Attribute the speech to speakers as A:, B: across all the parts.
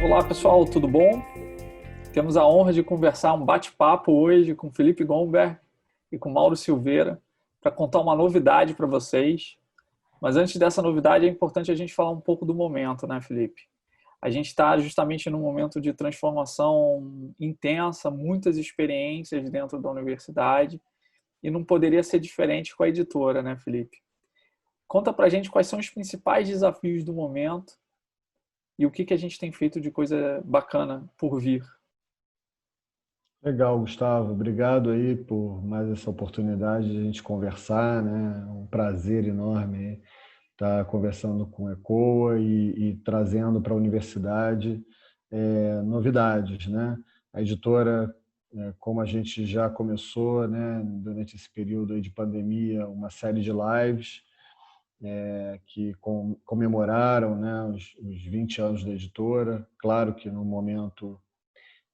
A: Olá pessoal, tudo bom? Temos a honra de conversar um bate-papo hoje com Felipe Gomberg e com Mauro Silveira para contar uma novidade para vocês. Mas antes dessa novidade é importante a gente falar um pouco do momento, né, Felipe? A gente está justamente num momento de transformação intensa, muitas experiências dentro da universidade e não poderia ser diferente com a editora, né, Felipe? Conta para a gente quais são os principais desafios do momento e o que a gente tem feito de coisa bacana por vir.
B: Legal, Gustavo. Obrigado aí por mais essa oportunidade de a gente conversar, né? É um prazer enorme estar conversando com a ECOA e trazendo para a universidade novidades, né? A editora, como a gente já começou, né, durante esse período aí de pandemia, uma série de lives que comemoraram, né, os 20 anos da editora. Claro que no momento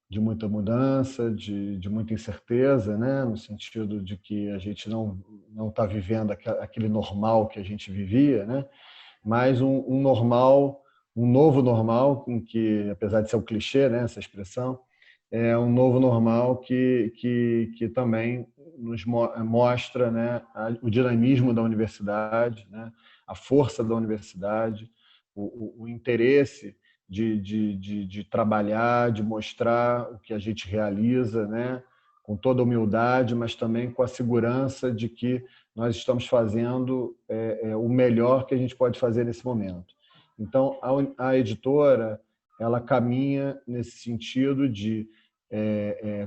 B: de muita mudança, de muita incerteza, né? No sentido de que a gente não está vivendo aquele normal que a gente vivia, né? Mas um normal, um novo normal, em que, apesar de ser um clichê, né, essa expressão, é um novo normal que também nos mostra, né, o dinamismo da universidade, né, a força da universidade, o interesse de trabalhar, de mostrar o que a gente realiza, né, com toda humildade, mas também com a segurança de que nós estamos fazendo o melhor que a gente pode fazer nesse momento. Então, a editora ela caminha nesse sentido de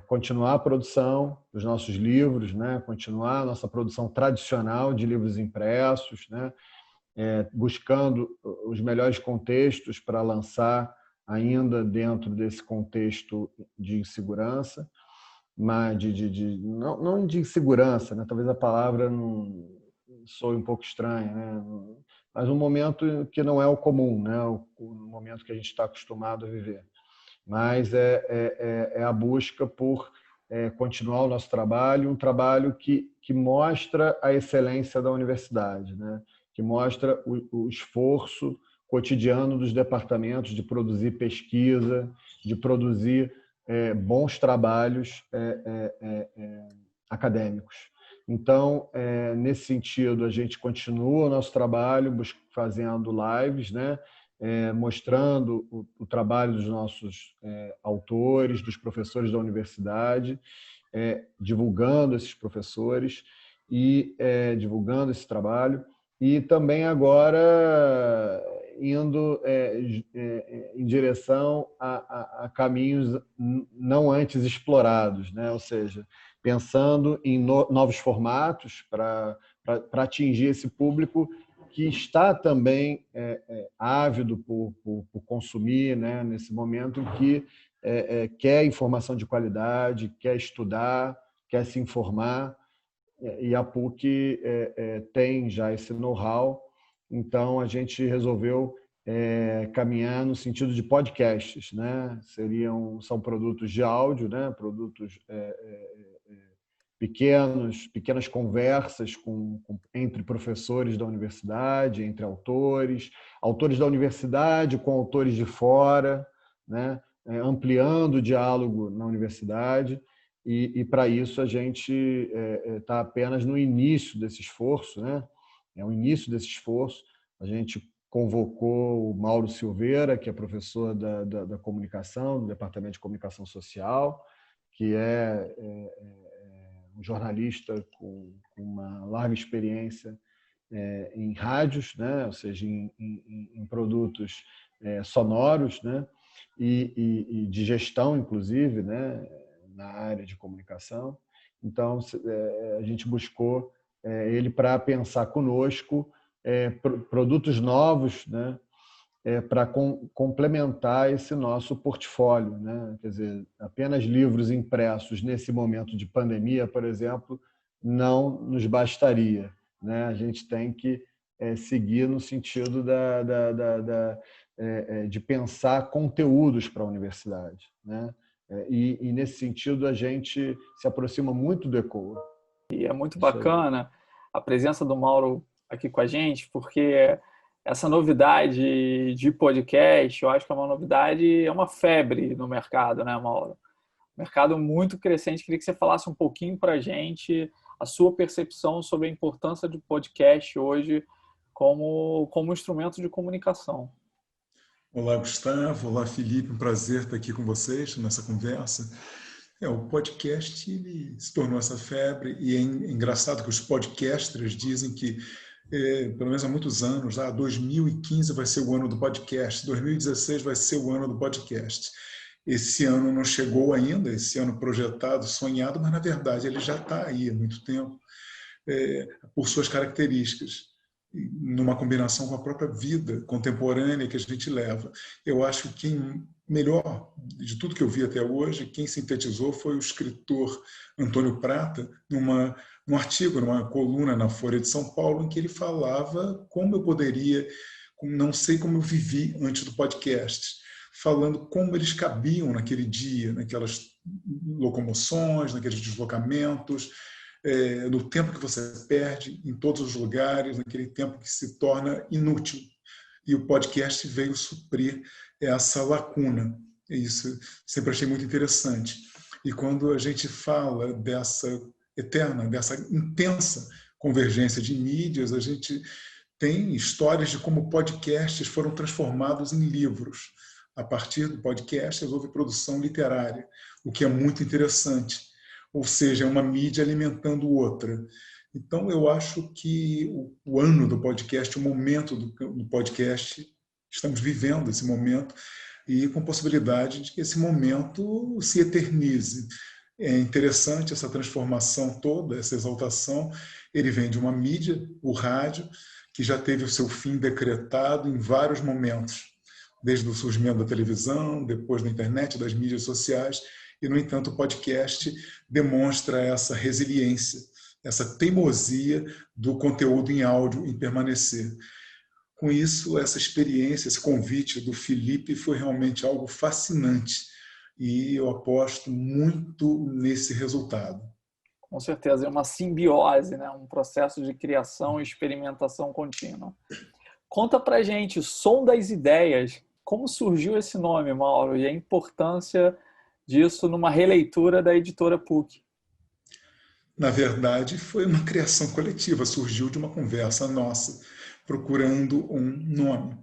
B: continuar a produção dos nossos livros, né? Continuar a nossa produção tradicional de livros impressos, né? Buscando os melhores contextos para lançar ainda dentro desse contexto de insegurança, mas não de insegurança, né? Talvez a palavra não soe um pouco estranha, né? Mas um momento que não é o comum, né? O momento que a gente está acostumado a viver. Mas é a busca por continuar o nosso trabalho, um trabalho que mostra a excelência da universidade, né? Que mostra o esforço cotidiano dos departamentos de produzir pesquisa, de produzir bons trabalhos acadêmicos. Então, nesse sentido, a gente continua o nosso trabalho fazendo lives, né? Mostrando o trabalho dos nossos autores, dos professores da universidade, divulgando esses professores e divulgando esse trabalho. E também agora indo em direção a caminhos não antes explorados, né? Ou seja, pensando em novos formatos para atingir esse público que está também ávido por consumir, né? Nesse momento em que quer informação de qualidade, quer estudar, quer se informar, e a PUC tem já esse know-how, então a gente resolveu caminhar no sentido de podcasts, né? São produtos de áudio, né? Produtos pequenas conversas entre professores da universidade, entre autores da universidade com autores de fora, né? Ampliando o diálogo na universidade. E para isso a gente está apenas no início desse esforço, né? É o início desse esforço. A gente convocou o Mauro Silveira, que é professor da comunicação, do Departamento de Comunicação Social, que um jornalista com uma larga experiência em rádios, né? Ou seja, em produtos sonoros, né? E de gestão, inclusive, né? Na área de comunicação. Então, a gente buscou ele para pensar conosco produtos novos, né? Para complementar esse nosso portfólio, né? Quer dizer, apenas livros impressos nesse momento de pandemia, por exemplo, não nos bastaria, né? A gente tem que seguir no sentido de pensar conteúdos para a universidade, né? E nesse sentido a gente se aproxima muito do ECOA.
A: E é muito
B: Isso aí.
A: bacana a presença do Mauro aqui com a gente, porque essa novidade de podcast, eu acho que é uma novidade, é uma febre no mercado, né, Mauro? Mercado muito crescente. Queria que você falasse um pouquinho para a gente a sua percepção sobre a importância do podcast hoje como instrumento de comunicação.
C: Olá, Gustavo. Olá, Felipe. Um prazer estar aqui com vocês nessa conversa. O podcast ele se tornou essa febre e é engraçado que os podcasters dizem que, pelo menos há muitos anos, 2015 vai ser o ano do podcast, 2016 vai ser o ano do podcast. Esse ano não chegou ainda, esse ano projetado, sonhado, mas na verdade ele já está aí há muito tempo, por suas características, numa combinação com a própria vida contemporânea que a gente leva. Eu acho que quem melhor de tudo que eu vi até hoje, quem sintetizou foi o escritor Antônio Prata, num artigo, numa coluna na Folha de São Paulo, em que ele falava como eu poderia, não sei como eu vivi antes do podcast, falando como eles cabiam naquele dia, naquelas locomoções, naqueles deslocamentos, no tempo que você perde em todos os lugares, naquele tempo que se torna inútil. E o podcast veio suprir essa lacuna. Isso sempre achei muito interessante. E quando a gente fala dessa eterna, dessa intensa convergência de mídias, a gente tem histórias de como podcasts foram transformados em livros. A partir do podcast, houve produção literária, o que é muito interessante. Ou seja, é uma mídia alimentando outra. Então, eu acho que o ano do podcast, o momento do podcast, estamos vivendo esse momento e com possibilidade de que esse momento se eternize. É interessante essa transformação toda, essa exaltação. Ele vem de uma mídia, o rádio, que já teve o seu fim decretado em vários momentos, desde o surgimento da televisão, depois da internet, das mídias sociais, e, no entanto, o podcast demonstra essa resiliência, essa teimosia do conteúdo em áudio em permanecer. Com isso, essa experiência, esse convite do Felipe foi realmente algo fascinante e eu aposto muito nesse resultado.
A: Com certeza, é uma simbiose, né? Um processo de criação e experimentação contínua. Conta pra gente, Som das Ideias, como surgiu esse nome, Mauro, e a importância disso numa releitura da editora PUC.
C: Na verdade, foi uma criação coletiva, surgiu de uma conversa nossa, procurando um nome.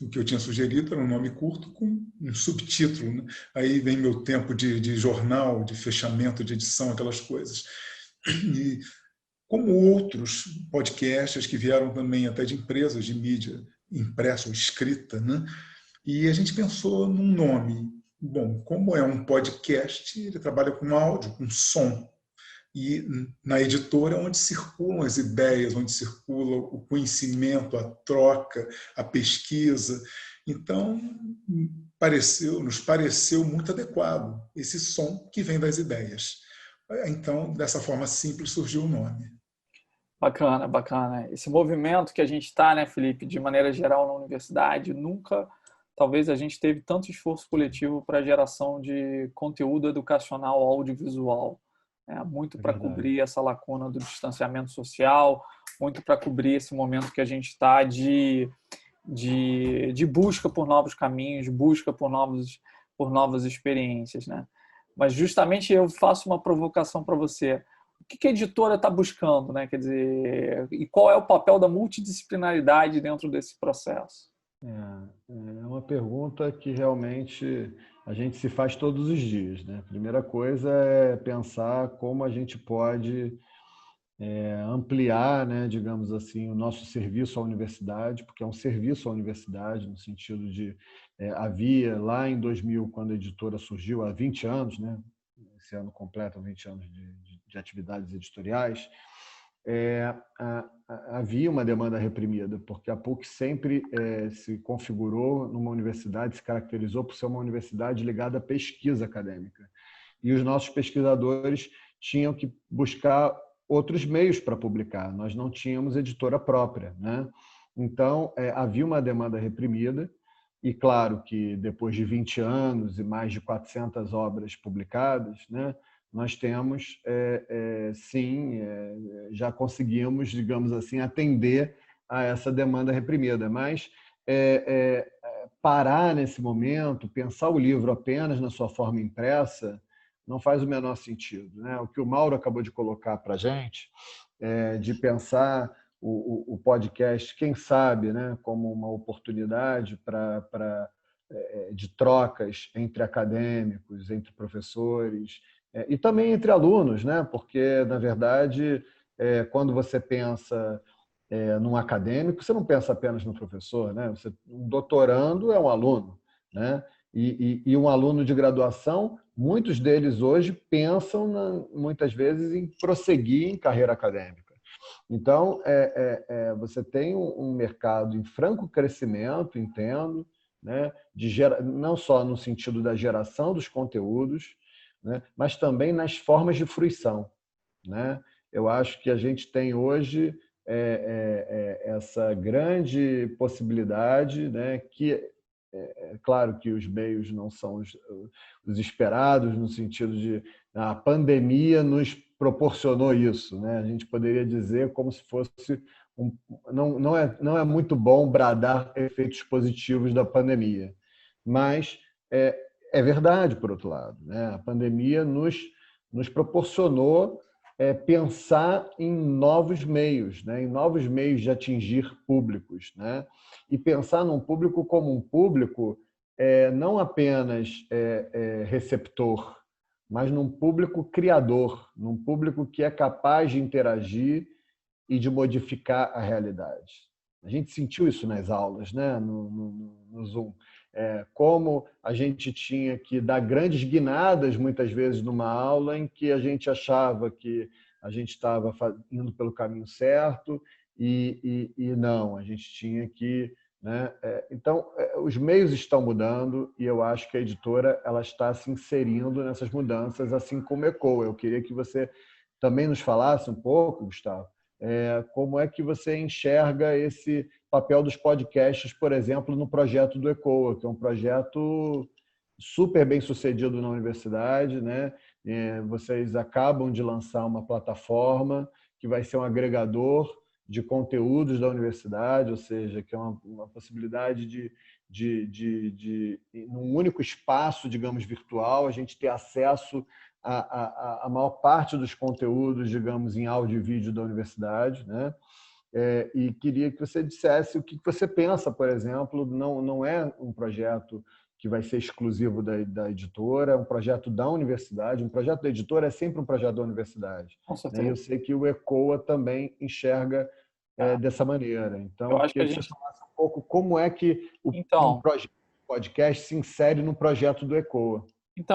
C: O que eu tinha sugerido era um nome curto com um subtítulo, né? Aí vem meu tempo de jornal, de fechamento, de edição, aquelas coisas. E como outros podcasts que vieram também até de empresas de mídia impressa ou escrita, né? E a gente pensou num nome. Bom, como é um podcast, ele trabalha com áudio, com som. E na editora onde circulam as ideias, onde circula o conhecimento, a troca, a pesquisa. Então, nos pareceu muito adequado esse som que vem das ideias. Então, dessa forma simples, surgiu o nome.
A: Bacana, bacana. Esse movimento que a gente está, né, Felipe, de maneira geral na universidade, nunca, talvez a gente teve tanto esforço coletivo para a geração de conteúdo educacional audiovisual. Muito para cobrir essa lacuna do distanciamento social, muito para cobrir esse momento que a gente está de busca por novos caminhos, busca por novas experiências, né? Mas justamente eu faço uma provocação para você. O que a editora está buscando, né? Quer dizer, e qual é o papel da multidisciplinaridade dentro desse processo?
B: É uma pergunta que realmente a gente se faz todos os dias, né? A primeira coisa é pensar como a gente pode ampliar, né, digamos assim, o nosso serviço à universidade, porque é um serviço à universidade, no sentido de havia lá em 2000, quando a editora surgiu, há 20 anos, né? Esse ano completa 20 anos de atividades editoriais, havia uma demanda reprimida, porque a PUC sempre se configurou numa universidade, se caracterizou por ser uma universidade ligada à pesquisa acadêmica. E os nossos pesquisadores tinham que buscar outros meios para publicar. Nós não tínhamos editora própria, né? Então, havia uma demanda reprimida, e claro que depois de 20 anos e mais de 400 obras publicadas, né, nós temos, sim, já conseguimos, digamos assim, atender a essa demanda reprimida. Mas parar nesse momento, pensar o livro apenas na sua forma impressa, não faz o menor sentido, né? O que o Mauro acabou de colocar para a gente, de pensar o podcast, quem sabe, né, como uma oportunidade de trocas entre acadêmicos, entre professores, e também entre alunos, né? Porque, na verdade, quando você pensa num acadêmico, você não pensa apenas no professor, né? Um doutorando é um aluno, né? E um aluno de graduação, muitos deles hoje pensam, muitas vezes, em prosseguir em carreira acadêmica. Então, você tem um mercado em franco crescimento, entendo, né? Não só no sentido da geração dos conteúdos, né? Mas também nas formas de fruição, né? Eu acho que a gente tem hoje essa grande possibilidade, né? Que é claro que os meios não são os esperados, no sentido de a pandemia nos proporcionou isso, né? A gente poderia dizer como se fosse não é muito bom bradar efeitos positivos da pandemia, mas é verdade, por outro lado, né? A pandemia nos proporcionou pensar em novos meios, né? Em novos meios de atingir públicos, né? E pensar num público como um público não apenas receptor, mas num público criador, num público que é capaz de interagir e de modificar a realidade. A gente sentiu isso nas aulas, né? no Zoom. Como a gente tinha que dar grandes guinadas, muitas vezes, numa aula em que a gente achava que a gente estava indo pelo caminho certo e não, a gente tinha que... Né? Então, os meios estão mudando e eu acho que a editora ela está se inserindo nessas mudanças, assim como ECOA. Eu queria que você também nos falasse um pouco, Gustavo, como é que você enxerga esse papel dos podcasts, por exemplo, no projeto do ECOA, que é um projeto super bem sucedido na universidade, né? Vocês acabam de lançar uma plataforma que vai ser um agregador de conteúdos da universidade, ou seja, que é uma possibilidade de num único espaço, digamos, virtual, a gente ter acesso a maior parte dos conteúdos, digamos, em áudio e vídeo da universidade, né? E queria que você dissesse o que você pensa, por exemplo, não é um projeto que vai ser exclusivo da editora, é um projeto da universidade. Um projeto da editora é sempre um projeto da universidade.
A: Com
B: Né? E eu
A: certeza.
B: sei que o ECOA também enxerga dessa maneira. Então,
A: Eu
B: eu
A: acho que
B: queria
A: a
B: que você
A: gente...
B: falasse um pouco como é que um
A: Então,
B: projeto de podcast se insere no projeto do ECOA.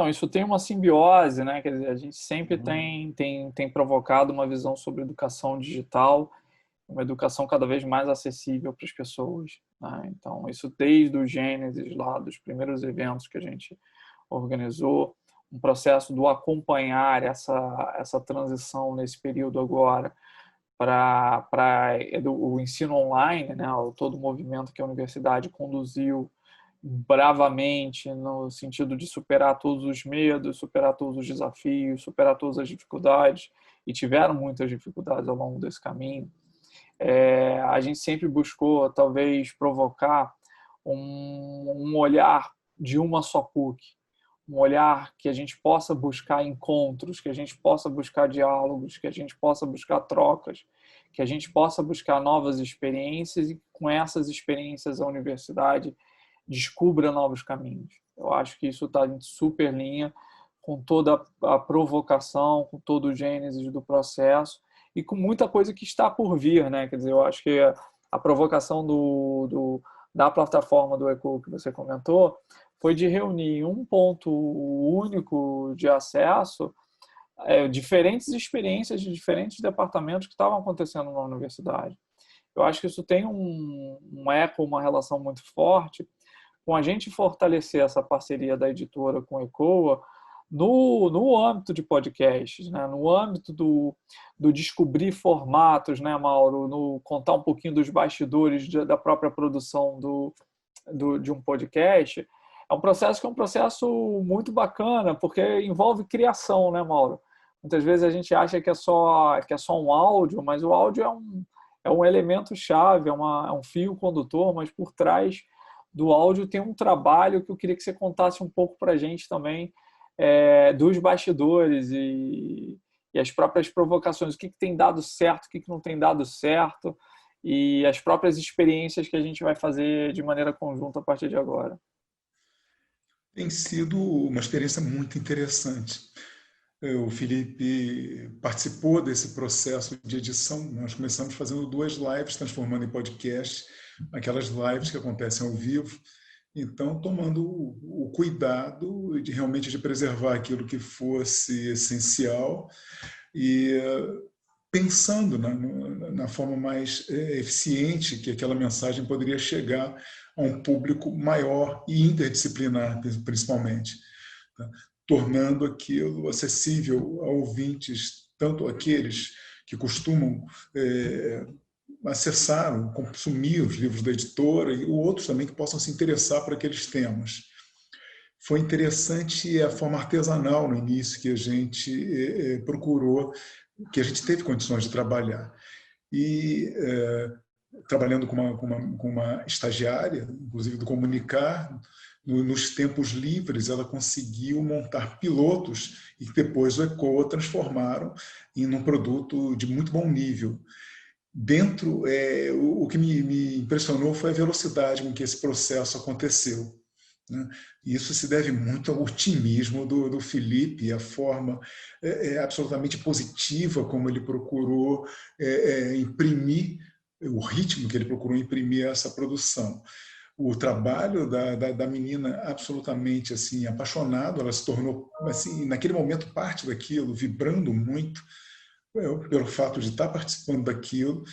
A: isso tem uma simbiose, né? Quer dizer, a gente sempre
B: Uhum.
A: tem provocado uma visão sobre educação digital, uma educação cada vez mais acessível para as pessoas, né? Então, isso desde o Gênesis, lá dos primeiros eventos que a gente organizou, um processo do acompanhar essa transição nesse período agora para o ensino online, né? Todo o movimento que a universidade conduziu bravamente no sentido de superar todos os medos, superar todos os desafios, superar todas as dificuldades, e tiveram muitas dificuldades ao longo desse caminho. A gente sempre buscou, talvez, provocar um olhar de uma só PUC, um olhar que a gente possa buscar encontros, que a gente possa buscar diálogos, que a gente possa buscar trocas, que a gente possa buscar novas experiências e, com essas experiências, a universidade descubra novos caminhos. Eu acho que isso está em super linha com toda a provocação, com todo o gênesis do processo e com muita coisa que está por vir, né? Quer dizer, eu acho que a provocação da plataforma do ECO que você comentou foi de reunir um ponto único de acesso, diferentes experiências de diferentes departamentos que estavam acontecendo na universidade. Eu acho que isso tem um eco, uma relação muito forte com a gente fortalecer essa parceria da editora com a ECOA no âmbito de podcasts, né? No âmbito do descobrir formatos, né, Mauro? No contar um pouquinho dos bastidores da própria produção de um podcast. É um processo que é um processo muito bacana, porque envolve criação, né, Mauro? Muitas vezes a gente acha que é só um áudio, mas o áudio é um elemento-chave, é um fio condutor, mas por trás do áudio tem um trabalho que eu queria que você contasse um pouco para a gente também, dos bastidores e as próprias provocações, o que tem dado certo, o que não tem dado certo, e as próprias experiências que a gente vai fazer de maneira conjunta a partir de agora.
C: Tem sido uma experiência muito interessante. O Felipe participou desse processo de edição. Nós começamos fazendo 2 lives, transformando em podcast, aquelas lives que acontecem ao vivo. Então, tomando o cuidado de realmente de preservar aquilo que fosse essencial e pensando na forma mais eficiente que aquela mensagem poderia chegar a um público maior e interdisciplinar, principalmente, tá? Tornando aquilo acessível a ouvintes, tanto aqueles que costumam acessar, consumir os livros da editora, e outros também que possam se interessar por aqueles temas. Foi interessante a forma artesanal no início que a gente procurou, que a gente teve condições de trabalhar. E trabalhando com uma estagiária, inclusive do Comunicar, nos tempos livres, ela conseguiu montar pilotos e depois o ECOA transformaram em um produto de muito bom nível. Dentro, o que me impressionou foi a velocidade com que esse processo aconteceu, né? Isso se deve muito ao otimismo do Felipe, a forma absolutamente positiva como ele procurou imprimir, o ritmo que ele procurou imprimir essa produção. O trabalho da menina absolutamente assim apaixonado, ela se tornou assim naquele momento parte daquilo, vibrando muito pelo fato de estar participando daquilo.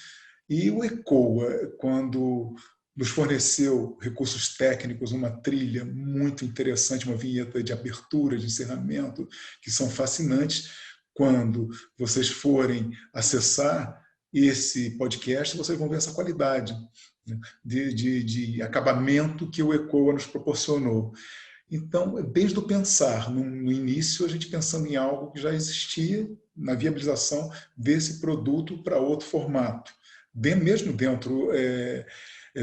C: E o ECOA, quando nos forneceu recursos técnicos, uma trilha muito interessante, uma vinheta de abertura, de encerramento, que são fascinantes. Quando vocês forem acessar esse podcast, vocês vão ver essa qualidade, né, de acabamento que o ECOA nos proporcionou. Então, desde o pensar, no início, a gente pensando em algo que já existia, na viabilização desse produto para outro formato, mesmo dentro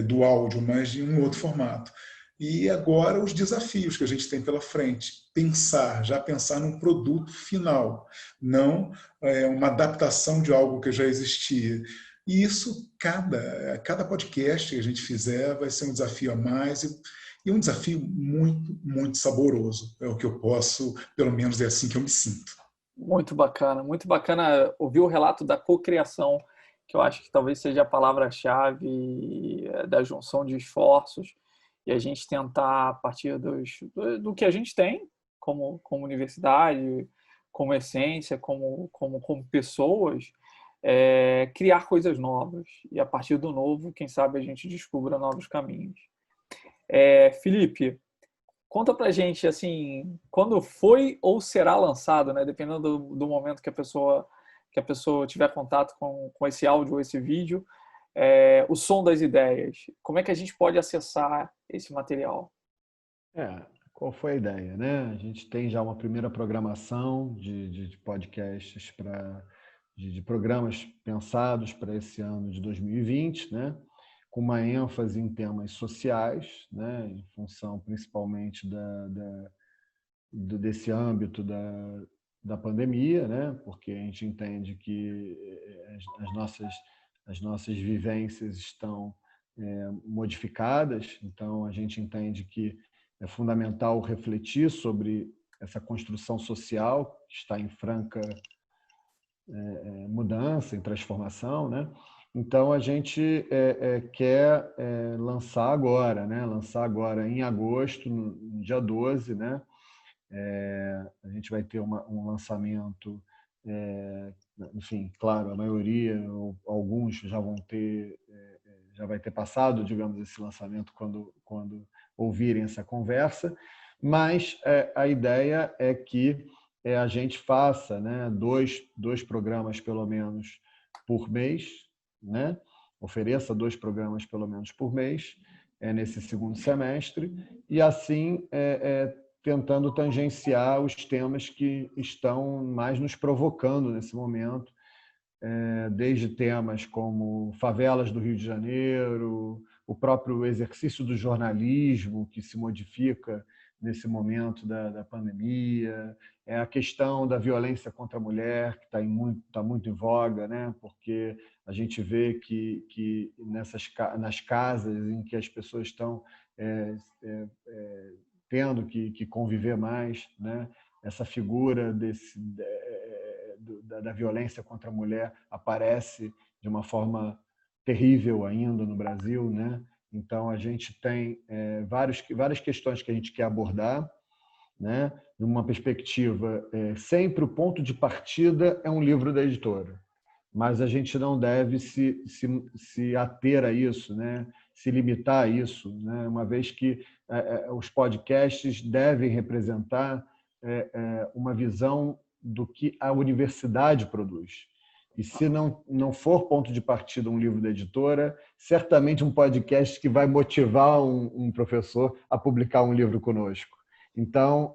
C: do áudio, mas em um outro formato. E agora os desafios que a gente tem pela frente. Já pensar num produto final, não uma adaptação de algo que já existia. E isso, cada podcast que a gente fizer vai ser um desafio a mais e um desafio muito, muito saboroso. É o que eu posso, pelo menos é assim que eu me sinto.
A: Muito bacana ouvir o relato da cocriação, que eu acho que talvez seja a palavra-chave da junção de esforços e a gente tentar, a partir do que a gente tem como universidade, como essência, como pessoas, criar coisas novas. E a partir do novo, quem sabe a gente descubra novos caminhos. Felipe, conta pra gente, assim, quando foi ou será lançado, né? Dependendo do momento que a pessoa tiver contato com esse áudio ou esse vídeo, o som das ideias. Como é que a gente pode acessar esse material?
B: Qual foi a ideia, né? A gente tem já uma primeira programação de podcasts de programas pensados para esse ano de 2020, né? Com uma ênfase em temas sociais, né? Em função principalmente desse âmbito da pandemia, né? Porque a gente entende que as nossas vivências estão modificadas, então a gente entende que é fundamental refletir sobre essa construção social que está em franca mudança, em transformação, né? Então a gente quer lançar agora, né? Lançar agora em agosto, no dia 12, né? A gente vai ter um lançamento, enfim, claro, a maioria, ou alguns já vão ter, já vai ter passado, digamos, esse lançamento quando ouvirem essa conversa, mas a ideia é que a gente faça, né, dois programas pelo menos por mês, né? Ofereça 2 programas pelo menos por mês nesse segundo semestre, e assim tentando tangenciar os temas que estão mais nos provocando nesse momento, desde temas como favelas do Rio de Janeiro, o próprio exercício do jornalismo que se modifica nesse momento da pandemia, a questão da violência contra a mulher, que está muito em voga, né? Porque a gente vê que nas casas em que as pessoas estão tendo que conviver mais, né? Essa figura da violência contra a mulher aparece de uma forma terrível ainda no Brasil, né? Então a gente tem várias questões que a gente quer abordar, né? Numa perspectiva, sempre o ponto de partida é um livro da editora, mas a gente não deve se ater a isso, né? Se limitar a isso, né? Uma vez que os podcasts devem representar uma visão do que a universidade produz. E se não for ponto de partida um livro da editora, certamente um podcast que vai motivar um professor a publicar um livro conosco. Então,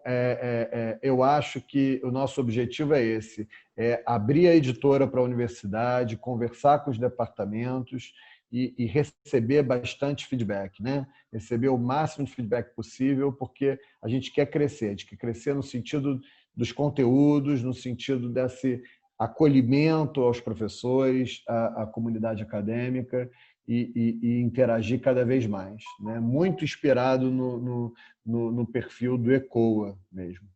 B: eu acho que o nosso objetivo é esse, abrir a editora para a universidade, conversar com os departamentos e receber bastante feedback, né? Receber o máximo de feedback possível, porque a gente quer crescer, no sentido dos conteúdos, no sentido desse acolhimento aos professores, à comunidade acadêmica e interagir cada vez mais, né? Muito inspirado no perfil do ECOA mesmo.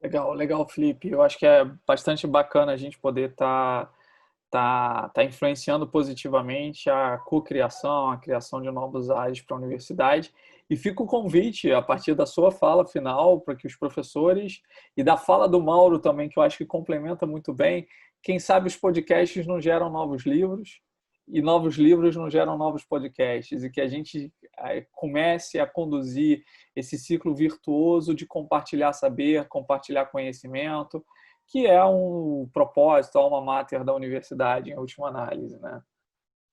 A: Legal, Felipe. Eu acho que é bastante bacana a gente poder tá influenciando positivamente a cocriação, a criação de novos áreas para a universidade. E fica o convite, a partir da sua fala final, para que os professores, e da fala do Mauro também, que eu acho que complementa muito bem, quem sabe os podcasts não geram novos livros, e novos livros não geram novos podcasts, e que a gente comece a conduzir esse ciclo virtuoso de compartilhar saber, compartilhar conhecimento, que é um propósito, a alma mater da universidade, em última análise, né?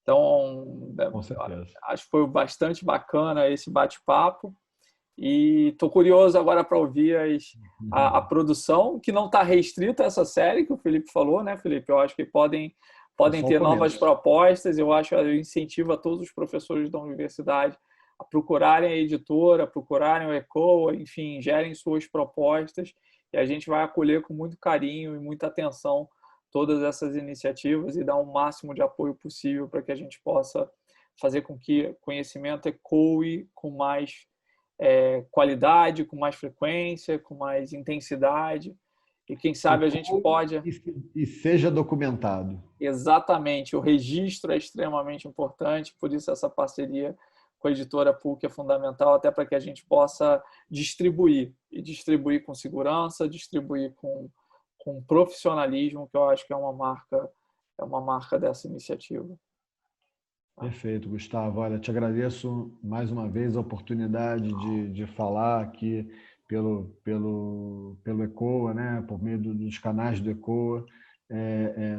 A: Então,
B: Com certeza.
A: acho que foi bastante bacana esse bate-papo e estou curioso agora para ouvir a produção, que não está restrita a essa série que o Felipe falou, né, Felipe? Eu acho que podem ter novas propostas. Eu incentivo a todos os professores da universidade a procurarem a editora, a procurarem o ECOA, enfim, gerem suas propostas e a gente vai acolher com muito carinho e muita atenção todas essas iniciativas e dar o máximo de apoio possível para que a gente possa fazer com que o conhecimento ecoe com mais qualidade, com mais frequência, com mais intensidade. E quem sabe a gente pode...
B: E seja documentado.
A: Exatamente. O registro é extremamente importante, por isso essa parceria com a editora PUC é fundamental, até para que a gente possa distribuir, e distribuir com segurança, distribuir com profissionalismo, que eu acho que é uma marca dessa iniciativa.
B: Perfeito, Gustavo. Olha, te agradeço mais uma vez a oportunidade de falar aqui pelo ECOA, né? Por meio dos canais do ECOA,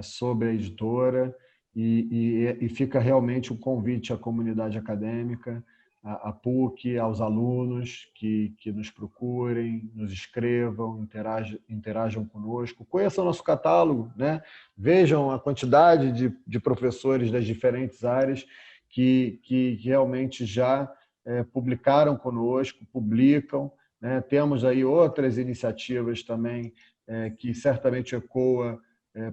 B: sobre a editora, e fica realmente um convite à comunidade acadêmica, à PUC, aos alunos que nos procurem, nos escrevam, interajam conosco, conheçam o nosso catálogo, né? Vejam a quantidade de professores das diferentes áreas que realmente já publicaram conosco, publicam, né? Temos aí outras iniciativas também que certamente o ECOA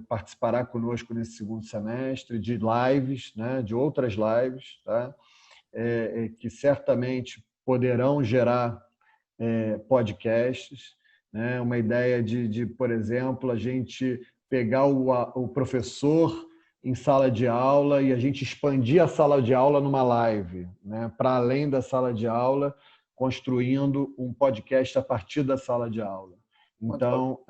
B: participará conosco nesse segundo semestre, de lives, né? De outras lives, tá? Que certamente poderão gerar podcasts, né? Uma ideia de, por exemplo, a gente pegar o professor em sala de aula e a gente expandir a sala de aula numa live, né? Para além da sala de aula, construindo um podcast a partir da sala de aula. Então,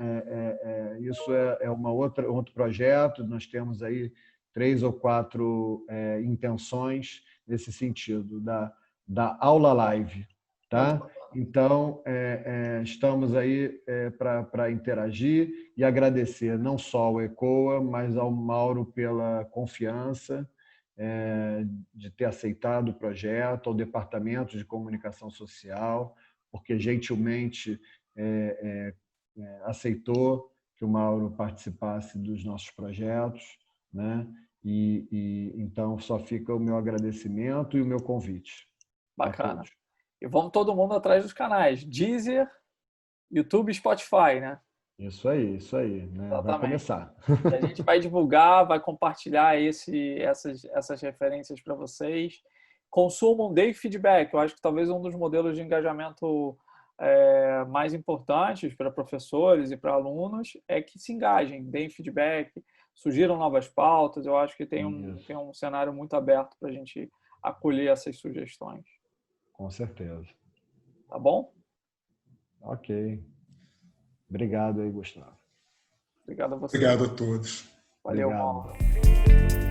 B: isso é outro projeto. Nós temos aí 3 ou 4 intenções nesse sentido, da aula live. Tá? Então, estamos aí para interagir e agradecer não só ao ECOA, mas ao Mauro pela confiança de ter aceitado o projeto, ao Departamento de Comunicação Social, porque gentilmente aceitou que o Mauro participasse dos nossos projetos, né? Então só fica o meu agradecimento e o meu convite.
A: Bacana. E vamos todo mundo atrás dos canais. Deezer, YouTube e Spotify, né?
B: Isso aí, né?
A: Exatamente.
B: Vai começar.
A: E a gente vai divulgar, vai compartilhar essas referências para vocês. Consumam, deem feedback. Eu acho que talvez um dos modelos de engajamento mais importantes para professores e para alunos é que se engajem, deem feedback, sugiram novas pautas. Eu acho que tem um cenário muito aberto para a gente acolher essas sugestões.
B: Com certeza.
A: Tá bom?
B: Ok. Obrigado aí, Gustavo.
A: Obrigado a você.
C: Obrigado a todos.
A: Valeu,
B: Obrigado.
A: Mauro.